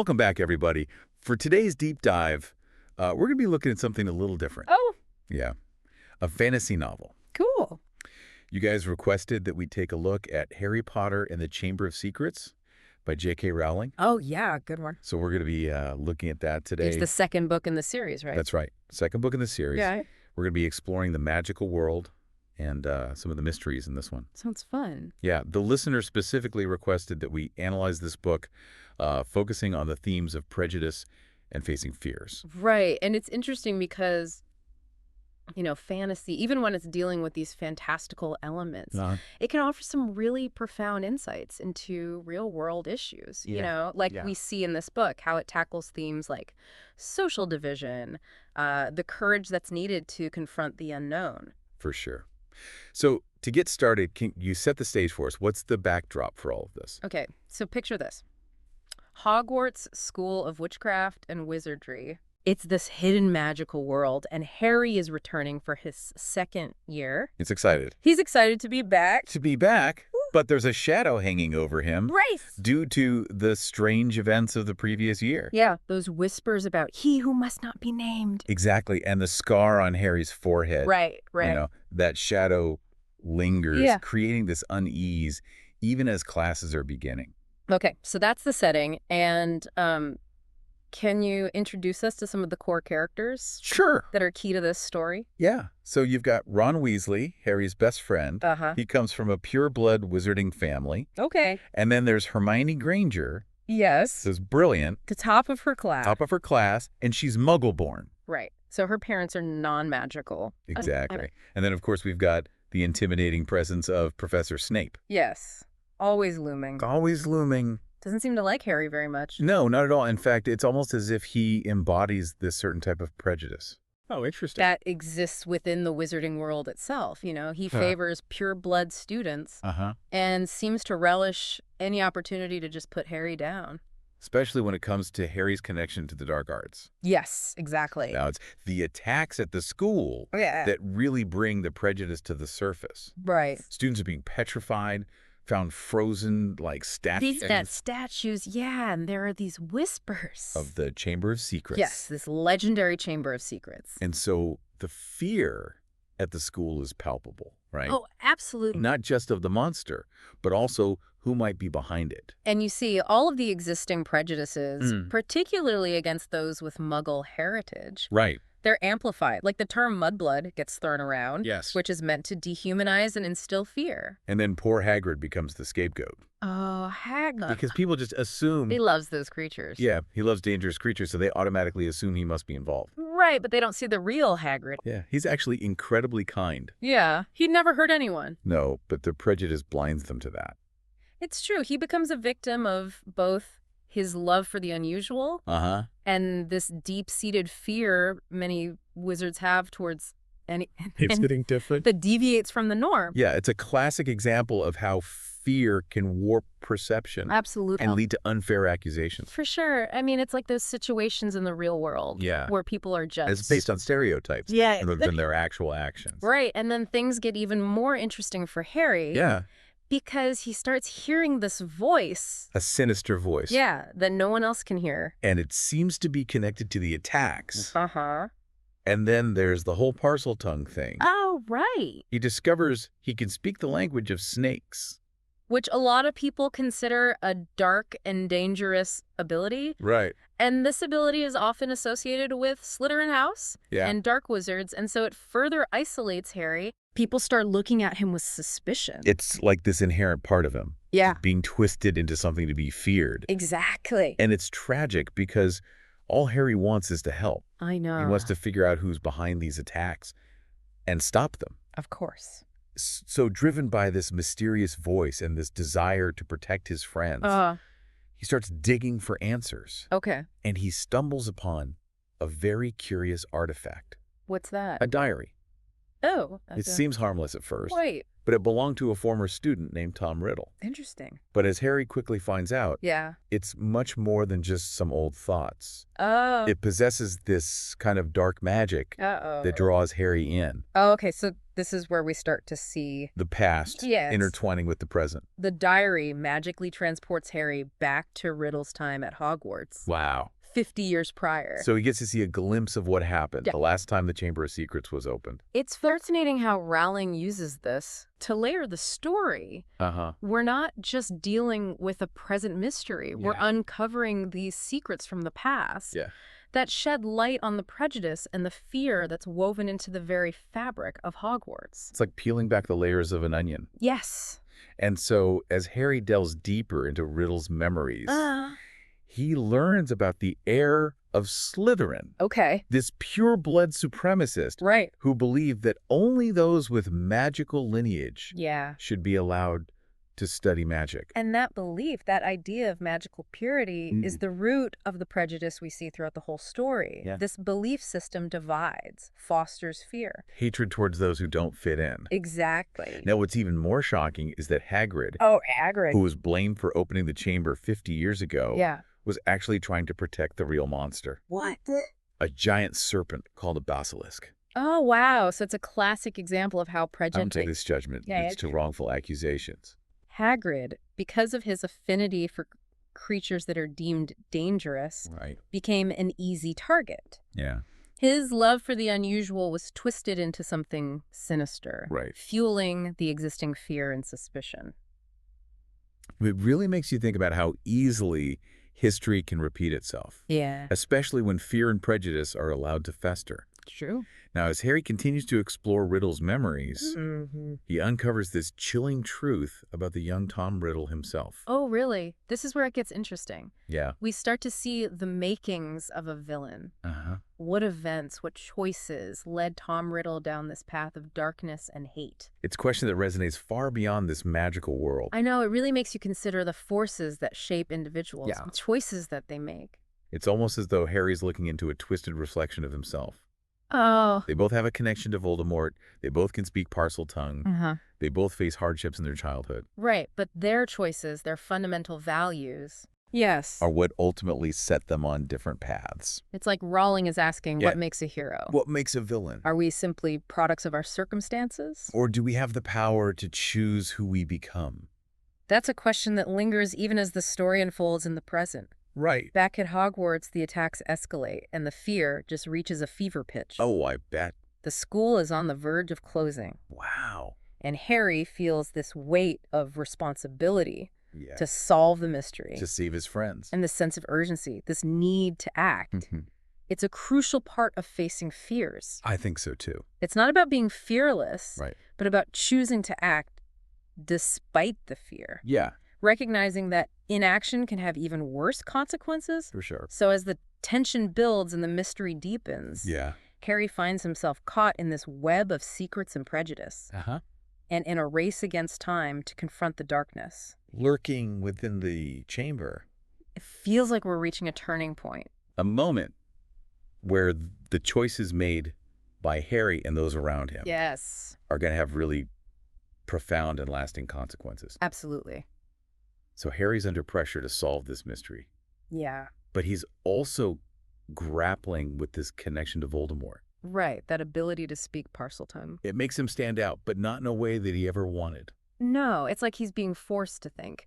Welcome back, everybody. For today's deep dive, we're going to be looking at something a little different. Oh, Yeah, a fantasy novel. cool. You guys requested that we take a look at Harry Potter and the Chamber of Secrets by J.K. Rowling. Oh, yeah, good one. So we're going to be looking at that today. It's the second book in the series, right? That's right. Second book in the series. Yeah. We're going to be exploring the magical world and some of the mysteries in this one. Sounds fun. Yeah, the listener specifically requested that we analyze this book, focusing on the themes of prejudice and facing fears. Right. And it's interesting because, fantasy, even when it's dealing with these fantastical elements, it can offer some really profound insights into real world issues, we see in this book, how it tackles themes like social division, the courage that's needed to confront the unknown. For sure. So to get started, can you set the stage for us? What's the backdrop for all of this? Okay, so picture this. Hogwarts School of Witchcraft and Wizardry. It's this hidden magical world, and Harry is returning for his second year. It's excited. He's excited to be back. To be back, but there's a shadow hanging over him. Right. Due to the strange events of the previous year. Yeah, those whispers about he who must not be named. Exactly, and the scar on Harry's forehead. Right. That shadow lingers, Yeah. creating this unease even as classes are beginning. Okay, so that's the setting, and can you introduce us to some of the core characters Sure. that are key to this story? Yeah. So you've got Ron Weasley, Harry's best friend. Uh-huh. He comes from a pure-blood wizarding family. Okay. And then there's Hermione Granger. Yes. This is brilliant. The top of her class. Top of her class, and she's Muggle-born. Right. So her parents are non-magical. Exactly. And then, of course, we've got the intimidating presence of Professor Snape. Yes. Always looming. Always looming. Doesn't seem to like Harry very much. No, not at all. In fact, it's almost as if he embodies this certain type of prejudice. Oh, interesting. That exists within the wizarding world itself. He favors pure blood students and seems to relish any opportunity to just put Harry down. Especially when it comes to Harry's connection to the dark arts. Yes, exactly. Now, it's the attacks at the school that really bring the prejudice to the surface. Right. Students are being petrified, found frozen like statues. These statues, yeah, and there are these whispers. Of the Chamber of Secrets. Yes, this legendary Chamber of Secrets. And so the fear at the school is palpable, right? Oh, absolutely. Not just of the monster, but also who might be behind it. And you see all of the existing prejudices, particularly against those with Muggle heritage. Right. They're amplified. Like the term mudblood gets thrown around, Yes. which is meant to dehumanize and instill fear. And then poor Hagrid becomes the scapegoat. Oh, Hagrid. Because people just assume... He loves those creatures. Yeah, he loves dangerous creatures, so they automatically assume he must be involved. Right, but they don't see the real Hagrid. Yeah, he's actually incredibly kind. Yeah, he'd never hurt anyone. No, but the prejudice blinds them to that. It's true. He becomes a victim of both his love for the unusual and this deep-seated fear many wizards have towards Getting different. that deviates from the norm. Yeah, it's a classic example of how fear can warp perception. Absolutely. And lead to unfair accusations. For sure. I mean, it's like those situations in the real world where people are just... It's based on stereotypes rather than their actual actions. Right, and then things get even more interesting for Harry. Yeah. Because he starts hearing this voice. A sinister voice. Yeah, that no one else can hear. And it seems to be connected to the attacks. Uh-huh. And then there's the whole parcel tongue thing. Oh, right. He discovers he can speak the language of snakes. Which a lot of people consider a dark and dangerous ability. Right. And this ability is often associated with Slytherin House and dark wizards, and so it further isolates Harry. People start looking at him with suspicion. It's like this inherent part of him. Yeah. Being twisted into something to be feared. Exactly. And it's tragic because all Harry wants is to help. I know. He wants to figure out who's behind these attacks and stop them. Of course. So driven by this mysterious voice and this desire to protect his friends, he starts digging for answers. Okay. And he stumbles upon a very curious artifact. What's that? A diary. Oh. It seems harmless at first. Wait. but it belonged to a former student named Tom Riddle. Interesting. But as Harry quickly finds out, Yeah. it's much more than just some old thoughts. Oh. It possesses this kind of dark magic that draws Harry in. Oh, okay. So this is where we start to see the past intertwining with the present. The diary magically transports Harry back to Riddle's time at Hogwarts. Wow. 50 years prior. So he gets to see a glimpse of what happened the last time the Chamber of Secrets was opened. It's fascinating how Rowling uses this to layer the story. We're not just dealing with a present mystery. We're uncovering these secrets from the past that shed light on the prejudice and the fear that's woven into the very fabric of Hogwarts. It's like peeling back the layers of an onion. Yes. And so as Harry delves deeper into Riddle's memories, he learns about the heir of Slytherin. Okay. This pure-blood supremacist who believed that only those with magical lineage should be allowed to study magic. And that belief, that idea of magical purity, is the root of the prejudice we see throughout the whole story. This belief system divides, fosters fear. Hatred towards those who don't fit in. Exactly. Now, what's even more shocking is that Hagrid, who was blamed for opening the chamber 50 years ago, was actually trying to protect the real monster. What? A giant serpent called a basilisk. Oh, wow. So it's a classic example of how prejudice... This judgment leads to wrongful accusations. Hagrid, because of his affinity for creatures that are deemed dangerous, became an easy target. His love for the unusual was twisted into something sinister, fueling the existing fear and suspicion. It really makes you think about how easily history can repeat itself. Especially when fear and prejudice are allowed to fester. True. Now, as Harry continues to explore Riddle's memories, he uncovers this chilling truth about the young Tom Riddle himself. Oh, really? This is where it gets interesting. Yeah. We start to see the makings of a villain. What events, what choices led Tom Riddle down this path of darkness and hate? It's a question that resonates far beyond this magical world. I know, it really makes you consider the forces that shape individuals, the choices that they make. It's almost as though Harry's looking into a twisted reflection of himself. Oh. They both have a connection to Voldemort. They both can speak Parseltongue. They both face hardships in their childhood. Right, but their choices, their fundamental values, are what ultimately set them on different paths. It's like Rowling is asking, what makes a hero? What makes a villain? Are we simply products of our circumstances? Or do we have the power to choose who we become? That's a question that lingers even as the story unfolds in the present. Right. Back at Hogwarts, the attacks escalate, and the fear just reaches a fever pitch. Oh, I bet. The school is on the verge of closing. Wow. And Harry feels this weight of responsibility to solve the mystery. To save his friends. And this sense of urgency, this need to act. It's a crucial part of facing fears. I think so, too. It's not about being fearless, but about choosing to act despite the fear. Recognizing that inaction can have even worse consequences. For sure. So as the tension builds and the mystery deepens, Harry finds himself caught in this web of secrets and prejudice. And in a race against time to confront the darkness. Lurking within the chamber. It feels like we're reaching a turning point. A moment where the choices made by Harry and those around him are going to have really profound and lasting consequences. Absolutely. So Harry's under pressure to solve this mystery. But he's also grappling with this connection to Voldemort. Right, that ability to speak Parseltongue. It makes him stand out, but not in a way that he ever wanted. No, it's like he's being forced to think.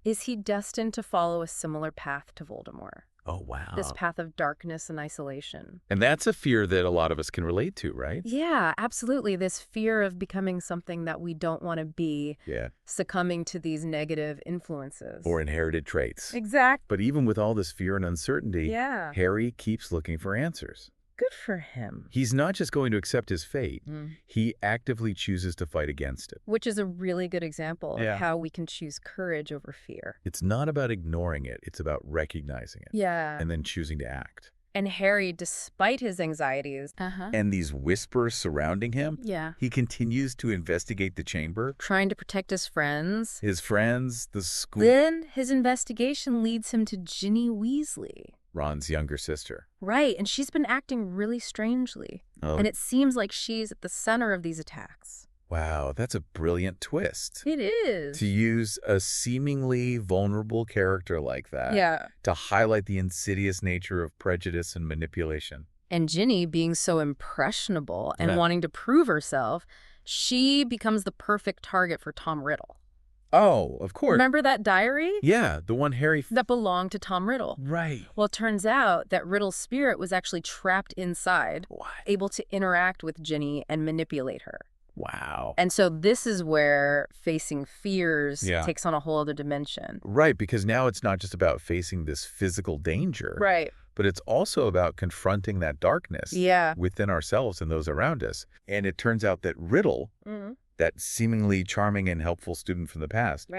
Is he destined to follow a similar path to Voldemort? Oh, wow. This path of darkness and isolation. And that's a fear that a lot of us can relate to, right? Yeah, absolutely. This fear of becoming something that we don't want to be. Succumbing to these negative influences. Or inherited traits. Exactly. But even with all this fear and uncertainty, Harry keeps looking for answers. Good for him. He's not just going to accept his fate. He actively chooses to fight against it. Which is a really good example of how we can choose courage over fear. It's not about ignoring it. It's about recognizing it. And then choosing to act. And Harry, despite his anxieties and these whispers surrounding him, he continues to investigate the chamber. Trying to protect his friends. His friends, the school. Then his investigation leads him to Ginny Weasley. Ron's younger sister. Right, and she's been acting really strangely. And it seems like she's at the center of these attacks. Wow, that's a brilliant twist. It is. To use a seemingly vulnerable character like that to highlight the insidious nature of prejudice and manipulation. And Ginny, being so impressionable and wanting to prove herself, she becomes the perfect target for Tom Riddle. Oh, of course. Remember that diary? Yeah, the one Harry... That belonged to Tom Riddle. Right. Well, it turns out that Riddle's spirit was actually trapped inside, able to interact with Ginny and manipulate her. Wow. And so this is where facing fears takes on a whole other dimension. Right, because now it's not just about facing this physical danger. Right. But it's also about confronting that darkness within ourselves and those around us. And it turns out that Riddle, that seemingly charming and helpful student from the past,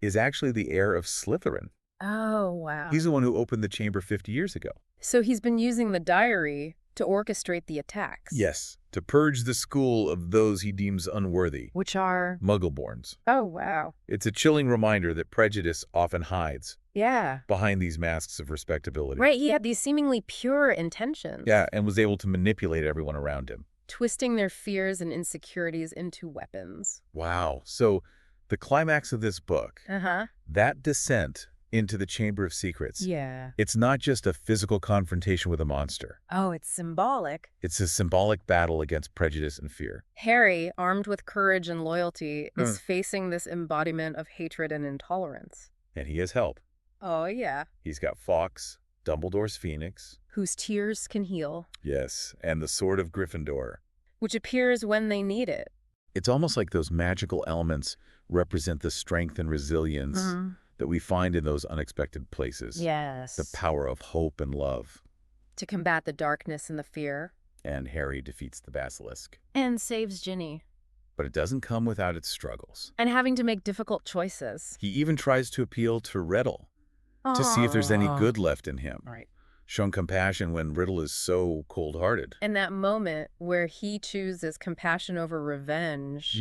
is actually the heir of Slytherin. Oh, wow. He's the one who opened the chamber 50 years ago. So he's been using the diary to orchestrate the attacks. Yes, to purge the school of those he deems unworthy. Which are? Muggleborns. Oh, wow. It's a chilling reminder that prejudice often hides behind these masks of respectability. Right, he had these seemingly pure intentions. Yeah, and was able to manipulate everyone around him. Twisting their fears and insecurities into weapons. Wow. So the climax of this book, that descent into the Chamber of Secrets. Yeah. It's not just a physical confrontation with a monster. Oh, it's symbolic. It's a symbolic battle against prejudice and fear. Harry, armed with courage and loyalty, is facing this embodiment of hatred and intolerance. And he has help. Oh, yeah. He's got Fawkes, Dumbledore's Phoenix. Whose tears can heal. Yes, and the Sword of Gryffindor. Which appears when they need it. It's almost like those magical elements represent the strength and resilience that we find in those unexpected places. Yes. The power of hope and love. To combat the darkness and the fear. And Harry defeats the basilisk. And saves Ginny. But it doesn't come without its struggles. And having to make difficult choices. He even tries to appeal to Riddle to see if there's any good left in him. Right. Shown compassion when Riddle is so cold-hearted. And that moment where he chooses compassion over revenge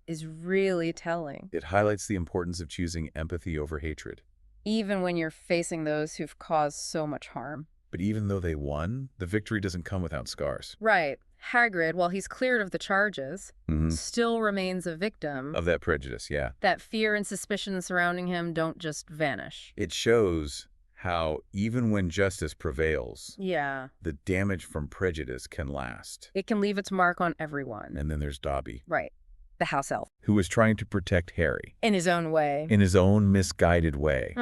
is really telling. It highlights the importance of choosing empathy over hatred. Even when you're facing those who've caused so much harm. But even though they won, the victory doesn't come without scars. Right. Hagrid, while he's cleared of the charges, still remains a victim. Of that prejudice, That fear and suspicion surrounding him don't just vanish. It shows how even when justice prevails, the damage from prejudice can last. It can leave its mark on everyone. And then there's Dobby. Right. The house elf. Who was trying to protect Harry. In his own way. In his own misguided way.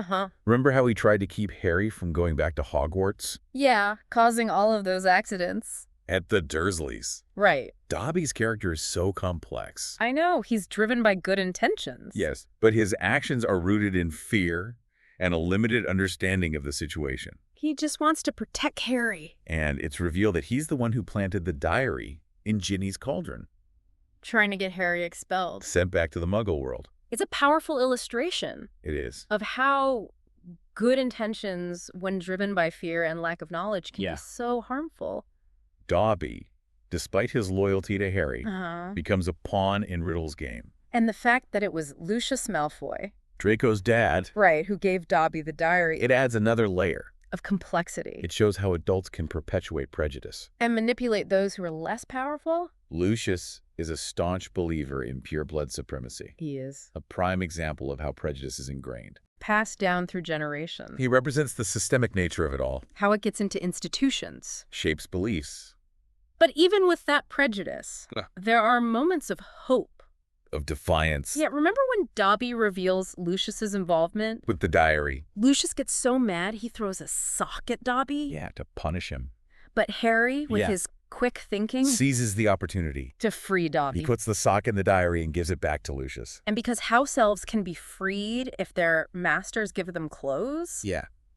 Remember how he tried to keep Harry from going back to Hogwarts? Yeah, causing all of those accidents. At the Dursleys. Right. Dobby's character is so complex. I know. He's driven by good intentions. Yes, but his actions are rooted in fear and a limited understanding of the situation. He just wants to protect Harry. And it's revealed that he's the one who planted the diary in Ginny's cauldron. Trying to get Harry expelled. Sent back to the Muggle world. It's a powerful illustration. It is. Of how good intentions, when driven by fear and lack of knowledge, can be so harmful. Dobby, despite his loyalty to Harry, becomes a pawn in Riddle's game. And the fact that it was Lucius Malfoy, Draco's dad, who gave Dobby the diary, it adds another layer of complexity. It shows how adults can perpetuate prejudice. And manipulate those who are less powerful? Lucius is a staunch believer in pure-blood supremacy. He is. A prime example of how prejudice is ingrained. Passed down through generations. He represents the systemic nature of it all. How it gets into institutions. Shapes beliefs. But even with that prejudice, there are moments of hope. Of defiance. Yeah, remember when Dobby reveals Lucius's involvement? With the diary. Lucius gets so mad he throws a sock at Dobby. Yeah, to punish him. But Harry, with his quick thinking, seizes the opportunity to free Dobby. He puts the sock in the diary and gives it back to Lucius. And because house elves can be freed if their masters give them clothes,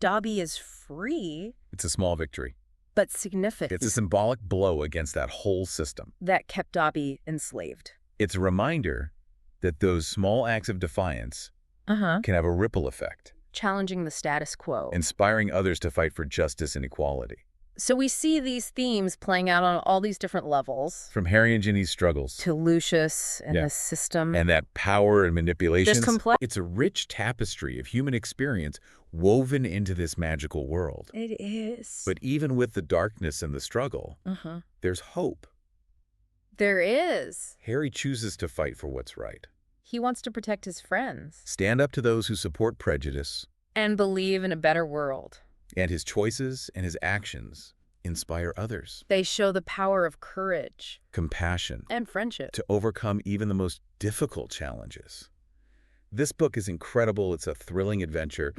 Dobby is free. It's a small victory. But significant. It's a symbolic blow against that whole system. That kept Dobby enslaved. It's a reminder that those small acts of defiance can have a ripple effect. Challenging the status quo. Inspiring others to fight for justice and equality. So we see these themes playing out on all these different levels. From Harry and Ginny's struggles. To Lucius and the system. And that power and manipulation. It's a rich tapestry of human experience woven into this magical world. It is. But even with the darkness and the struggle, there's hope. There is. Harry chooses to fight for what's right. He wants to protect his friends. Stand up to those who support prejudice. And believe in a better world. And his choices and his actions inspire others. They show the power of courage, compassion, and friendship to overcome even the most difficult challenges. This book is incredible. It's a thrilling adventure,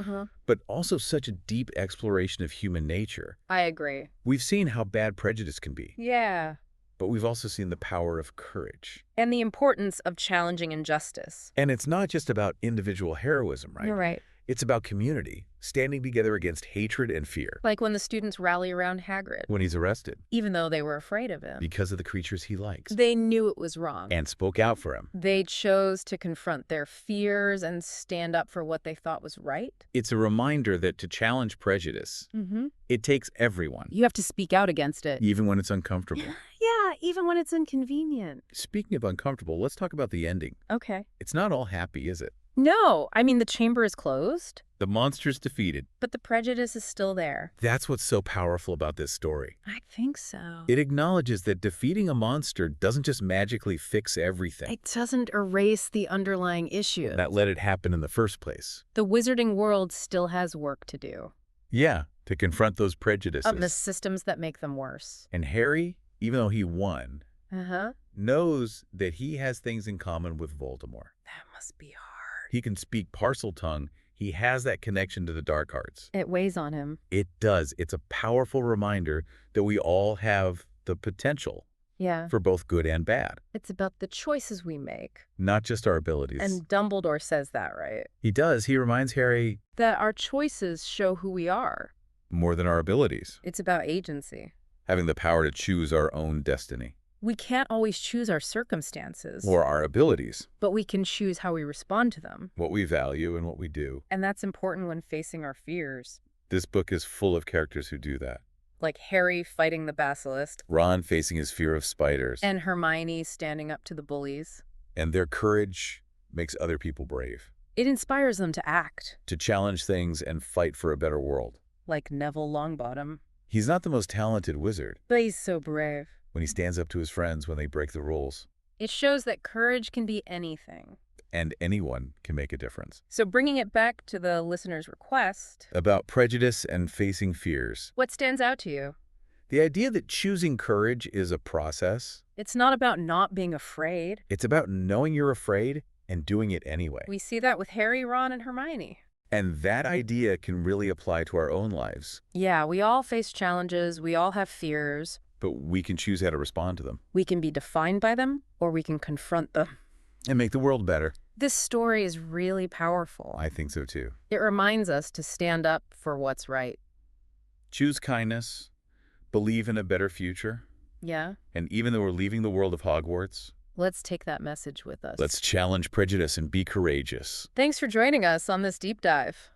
but also such a deep exploration of human nature. I agree. We've seen how bad prejudice can be. Yeah. But we've also seen the power of courage. And the importance of challenging injustice. And it's not just about individual heroism, right? You're right. It's about community, standing together against hatred and fear. Like when the students rally around Hagrid. When he's arrested. Even though they were afraid of him. Because of the creatures he likes. They knew it was wrong. And spoke out for him. They chose to confront their fears and stand up for what they thought was right. It's a reminder that to challenge prejudice, it takes everyone. You have to speak out against it. Even when it's uncomfortable. Yeah, even when it's inconvenient. Speaking of uncomfortable, let's talk about the ending. Okay. It's not all happy, is it? No, I mean, the chamber is closed. The monster's defeated. But the prejudice is still there. That's what's so powerful about this story. I think so. It acknowledges that defeating a monster doesn't just magically fix everything. It doesn't erase the underlying issue. That let it happen in the first place. The wizarding world still has work to do. Yeah, to confront those prejudices. Of the systems that make them worse. And Harry, even though he won, knows that he has things in common with Voldemort. That must be hard. He can speak Parseltongue. He has that connection to the dark arts. It weighs on him. It does. It's a powerful reminder that we all have the potential for both good and bad. It's about the choices we make. Not just our abilities. And Dumbledore says that, right? He does. He reminds Harry that our choices show who we are. More than our abilities. It's about agency. Having the power to choose our own destiny. We can't always choose our circumstances. Or our abilities. But we can choose how we respond to them. What we value and what we do. And that's important when facing our fears. This book is full of characters who do that. Like Harry fighting the basilisk. Ron facing his fear of spiders. And Hermione standing up to the bullies. And their courage makes other people brave. It inspires them to act. To challenge things and fight for a better world. Like Neville Longbottom. He's not the most talented wizard. But he's so brave. When he stands up to his friends when they break the rules. It shows that courage can be anything. And anyone can make a difference. So bringing it back to the listener's request. About prejudice and facing fears. What stands out to you? The idea that choosing courage is a process. It's not about not being afraid. It's about knowing you're afraid and doing it anyway. We see that with Harry, Ron, and Hermione. And that idea can really apply to our own lives. Yeah, we all face challenges. We all have fears. But we can choose how to respond to them. We can be defined by them, or we can confront them. And make the world better. This story is really powerful. I think so too. It reminds us to stand up for what's right. Choose kindness. Believe in a better future. Yeah. And even though we're leaving the world of Hogwarts, let's take that message with us. Let's challenge prejudice and be courageous. Thanks for joining us on this deep dive.